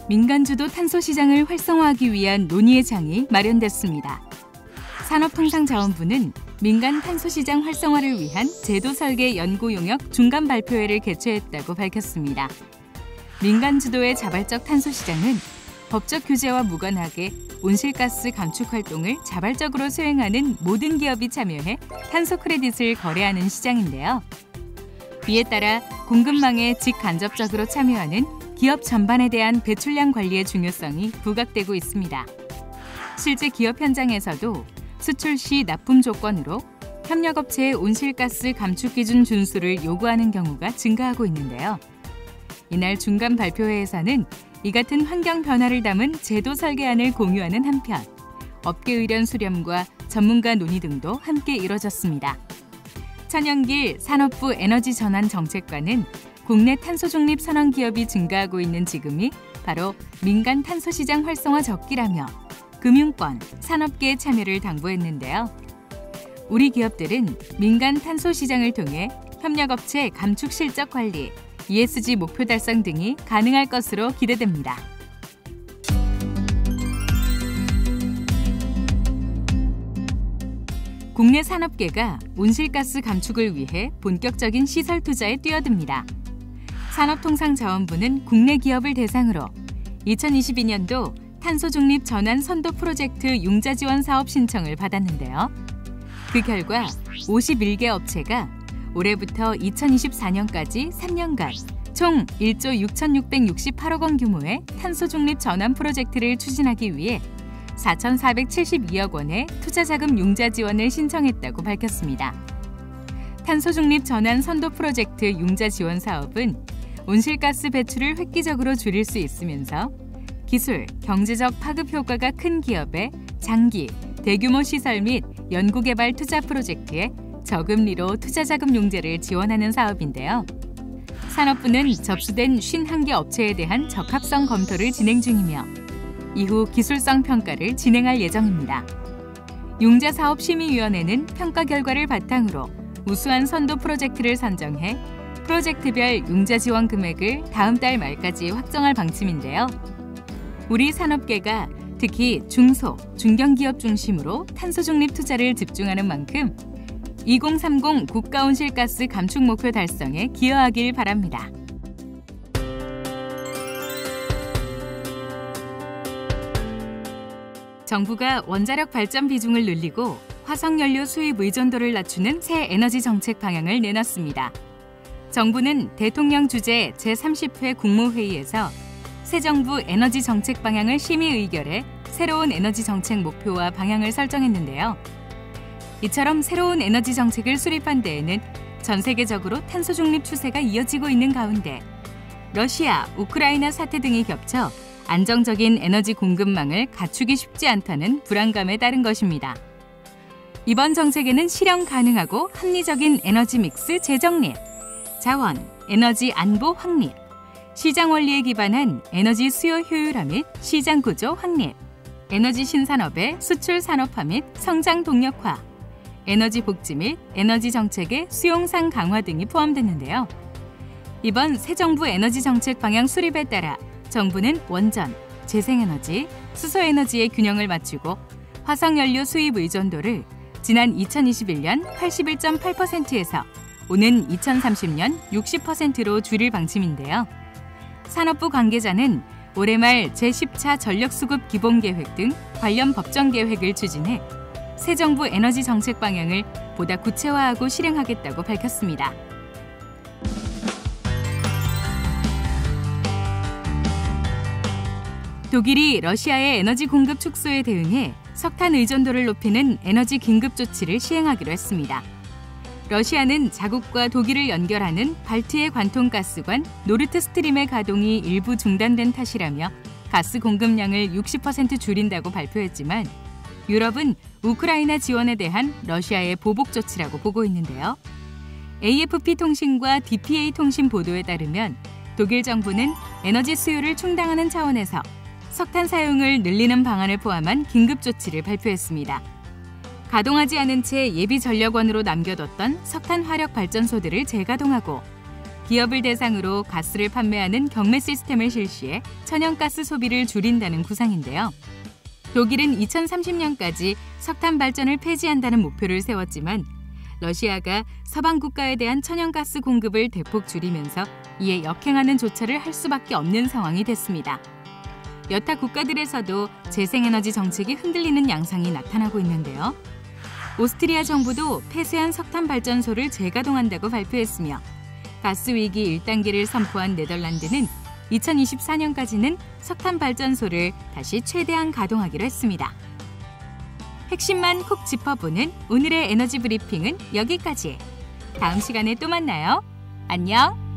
민간주도 탄소 시장을 활성화하기 위한 논의의 장이 마련됐습니다. 산업통상자원부는 민간 탄소 시장 활성화를 위한 제도 설계 연구 용역 중간 발표회를 개최했다고 밝혔습니다. 민간 주도의 자발적 탄소 시장은 법적 규제와 무관하게 온실가스 감축 활동을 자발적으로 수행하는 모든 기업이 참여해 탄소 크레딧을 거래하는 시장인데요. 이에 따라 공급망에 직간접적으로 참여하는 기업 전반에 대한 배출량 관리의 중요성이 부각되고 있습니다. 실제 기업 현장에서도 수출 시 납품 조건으로 협력업체의 온실가스 감축 기준 준수를 요구하는 경우가 증가하고 있는데요. 이날 중간 발표회에서는 이 같은 환경 변화를 담은 제도 설계안을 공유하는 한편 업계 의견 수렴과 전문가 논의 등도 함께 이뤄졌습니다. 천영길 산업부 에너지 전환 정책관은 국내 탄소 중립 선원 기업이 증가하고 있는 지금이 바로 민간 탄소 시장 활성화 적기라며 금융권, 산업계의 참여를 당부했는데요. 우리 기업들은 민간 탄소 시장을 통해 협력업체 감축 실적 관리, ESG 목표 달성 등이 가능할 것으로 기대됩니다. 국내 산업계가 온실가스 감축을 위해 본격적인 시설 투자에 뛰어듭니다. 산업통상자원부는 국내 기업을 대상으로 2022년도 탄소 중립 전환 선도 프로젝트 융자 지원 사업 신청을 받았는데요. 그 결과 51개 업체가 올해부터 2024년까지 3년간 총 1조 6,668억 원 규모의 탄소 중립 전환 프로젝트를 추진하기 위해 4,472억 원의 투자 자금 융자 지원을 신청했다고 밝혔습니다. 탄소 중립 전환 선도 프로젝트 융자 지원 사업은 온실가스 배출을 획기적으로 줄일 수 있으면서 기술, 경제적 파급 효과가 큰 기업의 장기, 대규모 시설 및 연구개발 투자 프로젝트에 저금리로 투자 자금 융자를 지원하는 사업인데요. 산업부는 접수된 51개 업체에 대한 적합성 검토를 진행 중이며 이후 기술성 평가를 진행할 예정입니다. 융자사업심의위원회는 평가 결과를 바탕으로 우수한 선도 프로젝트를 선정해 프로젝트별 융자 지원 금액을 다음 달 말까지 확정할 방침인데요. 우리 산업계가 특히 중소, 중견기업 중심으로 탄소 중립 투자를 집중하는 만큼 2030 국가 온실가스 감축 목표 달성에 기여하길 바랍니다. 정부가 원자력 발전 비중을 늘리고 화석연료 수입 의존도를 낮추는 새 에너지 정책 방향을 내놨습니다. 정부는 대통령 주재 제30회 국무회의에서 새 정부 에너지 정책 방향을 심의 의결해 새로운 에너지 정책 목표와 방향을 설정했는데요. 이처럼 새로운 에너지 정책을 수립한 데에는 전 세계적으로 탄소 중립 추세가 이어지고 있는 가운데 러시아, 우크라이나 사태 등이 겹쳐 안정적인 에너지 공급망을 갖추기 쉽지 않다는 불안감에 따른 것입니다. 이번 정책에는 실현 가능하고 합리적인 에너지 믹스 재정립, 자원, 에너지 안보 확립, 시장 원리에 기반한 에너지 수요 효율화 및 시장 구조 확립, 에너지 신산업의 수출 산업화 및 성장 동력화, 에너지 복지 및 에너지 정책의 수용상 강화 등이 포함됐는데요. 이번 새 정부 에너지 정책 방향 수립에 따라 정부는 원전, 재생에너지, 수소에너지의 균형을 맞추고 화석연료 수입 의존도를 지난 2021년 81.8%에서 오는 2030년 60%로 줄일 방침인데요. 산업부 관계자는 올해 말 제10차 전력수급 기본계획 등 관련 법정 계획을 추진해 새 정부 에너지 정책 방향을 보다 구체화하고 실행하겠다고 밝혔습니다. 독일이 러시아의 에너지 공급 축소에 대응해 석탄 의존도를 높이는 에너지 긴급 조치를 시행하기로 했습니다. 러시아는 자국과 독일을 연결하는 발트해 관통가스관 노르트스트림의 가동이 일부 중단된 탓이라며 가스 공급량을 60% 줄인다고 발표했지만 유럽은 우크라이나 지원에 대한 러시아의 보복 조치라고 보고 있는데요. AFP 통신과 DPA 통신 보도에 따르면 독일 정부는 에너지 수요를 충당하는 차원에서 석탄 사용을 늘리는 방안을 포함한 긴급 조치를 발표했습니다. 가동하지 않은 채 예비 전력원으로 남겨뒀던 석탄 화력 발전소들을 재가동하고 기업을 대상으로 가스를 판매하는 경매 시스템을 실시해 천연가스 소비를 줄인다는 구상인데요. 독일은 2030년까지 석탄 발전을 폐지한다는 목표를 세웠지만 러시아가 서방 국가에 대한 천연가스 공급을 대폭 줄이면서 이에 역행하는 조처를 할 수밖에 없는 상황이 됐습니다. 여타 국가들에서도 재생에너지 정책이 흔들리는 양상이 나타나고 있는데요. 오스트리아 정부도 폐쇄한 석탄 발전소를 재가동한다고 발표했으며 가스 위기 1단계를 선포한 네덜란드는 2024년까지는 석탄 발전소를 다시 최대한 가동하기로 했습니다. 핵심만 콕 짚어보는 오늘의 에너지 브리핑은 여기까지. 다음 시간에 또 만나요. 안녕!